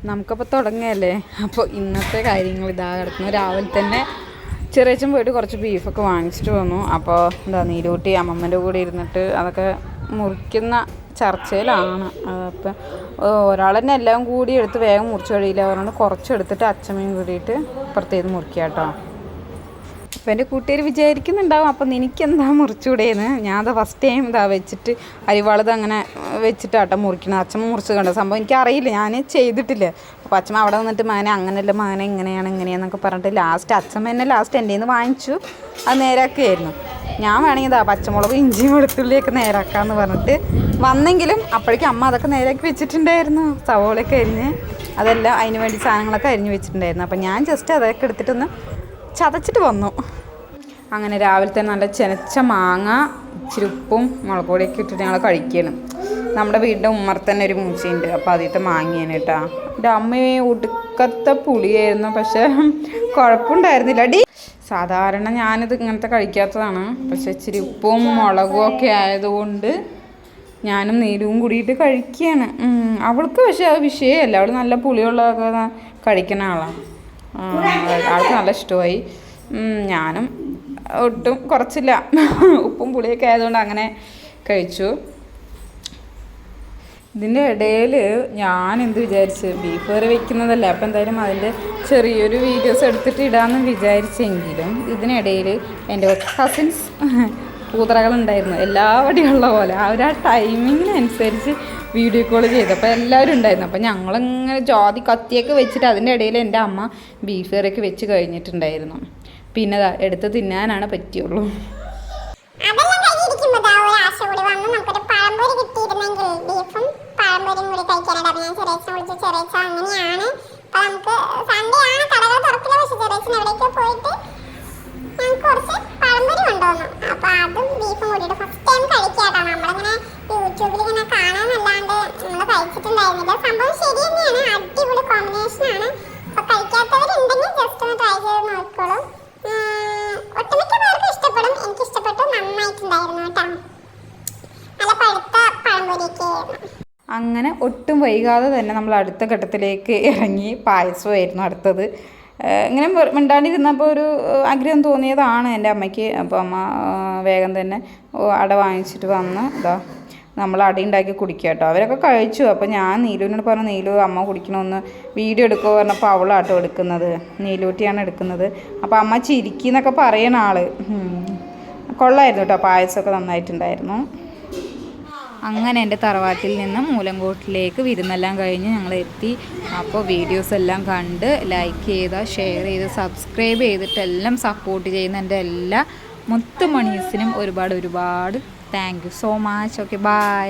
നമുക്കപ്പോൾ തുടങ്ങിയല്ലേ. അപ്പോൾ ഇന്നത്തെ കാര്യങ്ങൾ ഇതാ കിടക്കുന്നു. രാവിലെ തന്നെ ചെറിയച്ഛൻ പോയിട്ട് കുറച്ച് ബീഫൊക്കെ വാങ്ങിച്ചിട്ട് വന്നു. അപ്പോൾ എന്താ നീലൂട്ടി അമ്മമ്മൻ്റെ കൂടെ ഇരുന്നിട്ട് അതൊക്കെ മുറിക്കുന്ന ചർച്ചയിലാണ്. അപ്പം ഒരാൾ തന്നെ എല്ലാം കൂടി എടുത്ത് വേഗം മുറിച്ച് കഴിയില്ല. അവരോട് കുറച്ചെടുത്തിട്ട് അച്ഛമ്മയും കൂടിയിട്ട് പുറത്തേത് മുറിക്കുക കേട്ടോ. അപ്പോൾ എൻ്റെ കൂട്ടുകാർ വിചാരിക്കുന്നുണ്ടാവും അപ്പോൾ നിനക്കെന്താ മുറിച്ചുകൂടെയെന്ന്. ഞാൻ അത് ഫസ്റ്റ് ടൈം ഇതാ വെച്ചിട്ട് അരിവാളത് അങ്ങനെ വെച്ചിട്ടാട്ടോ മുറിക്കണം. അച്ഛമ്മ മുറിച്ച് കണ്ട സംഭവം എനിക്കറിയില്ല, ഞാൻ ചെയ്തിട്ടില്ല. അപ്പോൾ അച്ഛമ്മ അവിടെ വന്നിട്ട് മകനെ അങ്ങനെയല്ല മകനെ ഇങ്ങനെയാണെന്നൊക്കെ പറഞ്ഞിട്ട് ലാസ്റ്റ് അച്ഛമ്മ എന്നെ ലാസ്റ്റ് എൻ്റെ നിന്ന് വാങ്ങിച്ചു അത് നേരാക്കുകയായിരുന്നു. ഞാൻ വേണമെങ്കിൽ ഇതാ പച്ചമുളക് ഇഞ്ചിയും വെളുത്തുള്ളിയൊക്കെ നേരാക്കാമെന്ന് പറഞ്ഞിട്ട് വന്നെങ്കിലും അപ്പോഴേക്കും അമ്മ അതൊക്കെ നേരാക്കി വെച്ചിട്ടുണ്ടായിരുന്നു. സവോളയൊക്കെ അരിഞ്ഞ് അതെല്ലാം അതിന് വേണ്ടി സാധനങ്ങളൊക്കെ അരിഞ്ഞ് വെച്ചിട്ടുണ്ടായിരുന്നു. അപ്പോൾ ഞാൻ ജസ്റ്റ് അതൊക്കെ എടുത്തിട്ടൊന്ന് ചതച്ചിട്ട് വന്നു. അങ്ങനെ രാവിലെ തന്നെ നല്ല ചെനച്ച മാങ്ങ ഇച്ചിരി ഉപ്പും മുളക് പൊടിയൊക്കെ ഇട്ടിട്ട് ഞങ്ങൾ കഴിക്കണം. നമ്മുടെ വീടിൻ്റെ ഉമ്മറത്ത് തന്നെ ഒരു മൂച്ചയുണ്ട്, അപ്പോൾ അതിട്ട് മാങ്ങിയാണ് കേട്ടോ. എൻ്റെ അമ്മയെ ഒടുക്കത്തെ പുളിയായിരുന്നു, പക്ഷേ കുഴപ്പമുണ്ടായിരുന്നില്ല. സാധാരണ ഞാനിത് ഇങ്ങനത്തെ കഴിക്കാത്തതാണ്, പക്ഷെ ഇച്ചിരി ഉപ്പും മുളകും ഒക്കെ ആയതുകൊണ്ട് ഞാനും നീരും കൂടിയിട്ട് കഴിക്കുകയാണ്. അവൾക്ക് പക്ഷേ അത് വിഷയമല്ല, അവൾ നല്ല പുളിയുള്ളതൊക്കെ കഴിക്കുന്ന ആളാണ്. ആൾക്ക് നല്ല ഇഷ്ടമായി. ഞാനും ഒട്ടും കുറച്ചില്ല, ഉപ്പും പുളിയൊക്കെ ആയതുകൊണ്ട് അങ്ങനെ കഴിച്ചു. ഇതിൻ്റെ ഇടയിൽ ഞാൻ എന്ത് വിചാരിച്ച് ബീഫ് കറി വെക്കുന്നതല്ലേ, അപ്പോൾ എന്തായാലും അതിൻ്റെ ചെറിയൊരു വീഡിയോസ് എടുത്തിട്ട് ഇടാമെന്ന് വിചാരിച്ചെങ്കിലും ഇതിനിടയിൽ എൻ്റെ കസിൻസ് കൂതറകളുണ്ടായിരുന്നു. എല്ലാവരുടെയും ഉള്ള പോലെ ആ ടൈമിങ്ങിനനുസരിച്ച് വീഡിയോ കോൾ ചെയ്തപ്പോൾ എല്ലാവരും ഉണ്ടായിരുന്നു. അപ്പോൾ ഞങ്ങളിങ്ങനെ ജാതി കത്തിയൊക്കെ വെച്ചിട്ട് അതിൻ്റെ ഇടയിൽ എൻ്റെ അമ്മ ബീഫ് കറിയൊക്കെ വെച്ച് കഴിഞ്ഞിട്ടുണ്ടായിരുന്നു. പിന്നെ എടുത്ത് തിന്നാനാണ് പറ്റിയുള്ളൂ. സംഭവം ശരി തന്നെയാണ്, അടിപൊളി കോമ്പിനേഷനാണ്. അപ്പോൾ കഴിക്കാത്തവരുണ്ടെങ്കിൽ ജസ്റ്റ് ഒന്ന് ട്രൈ ചെയ്ത് നോക്കിക്കോളൂ. ഒട്ടുമിക്ക പേർക്കും ഇഷ്ടപ്പെടും. എനിക്ക് ഇഷ്ടപ്പെട്ടു, നന്നായിട്ടുണ്ടായിരുന്നു കേട്ടോ. നല്ല പഴുത്ത പഴംപൊരിയൊക്കെ ആയിരുന്നു. അങ്ങനെ ഒട്ടും വൈകാതെ തന്നെ നമ്മൾ അടുത്ത ഘട്ടത്തിലേക്ക് ഇറങ്ങി. പായസമായിരുന്നു അടുത്തത്. ഇങ്ങനെ മിണ്ടാണ്ടിരുന്നപ്പോൾ ഒരു ആഗ്രഹം തോന്നിയതാണ് എൻ്റെ അമ്മയ്ക്ക്. അപ്പോൾ അമ്മ വേഗം തന്നെ അട വാങ്ങിച്ചിട്ട് വന്ന് ഇതാ നമ്മൾ അട ഉണ്ടാക്കി കുടിക്കുക കേട്ടോ. അവരൊക്കെ കഴിച്ചു. അപ്പോൾ ഞാൻ നീലുവിനോട് പറഞ്ഞു, നീലു അമ്മ കുടിക്കണമെന്ന് വീഡിയോ എടുക്കുമോ പറഞ്ഞപ്പോൾ അവളാട്ടോ എടുക്കുന്നത്, നീലൂട്ടിയാണ് എടുക്കുന്നത്. അപ്പോൾ അമ്മ ചിരിക്കുന്നൊക്കെ പറയണ ആൾ. കൊള്ളായിരുന്നു കേട്ടോ, പായസമൊക്കെ നന്നായിട്ടുണ്ടായിരുന്നു. അങ്ങനെ എൻ്റെ തറവാട്ടിൽ നിന്ന് മൂലങ്കോട്ടിലേക്ക് വിരുന്നെല്ലാം കഴിഞ്ഞ് ഞങ്ങൾ എത്തി. അപ്പോൾ വീഡിയോസ് എല്ലാം കണ്ട് ലൈക്ക് ചെയ്ത് ഷെയർ ചെയ്ത് സബ്സ്ക്രൈബ് ചെയ്തിട്ടെല്ലാം സപ്പോർട്ട് ചെയ്യുന്ന എൻ്റെ എല്ലാ മുത്തുമണീസിനും ഒരുപാട് thank you so much. Okay, by.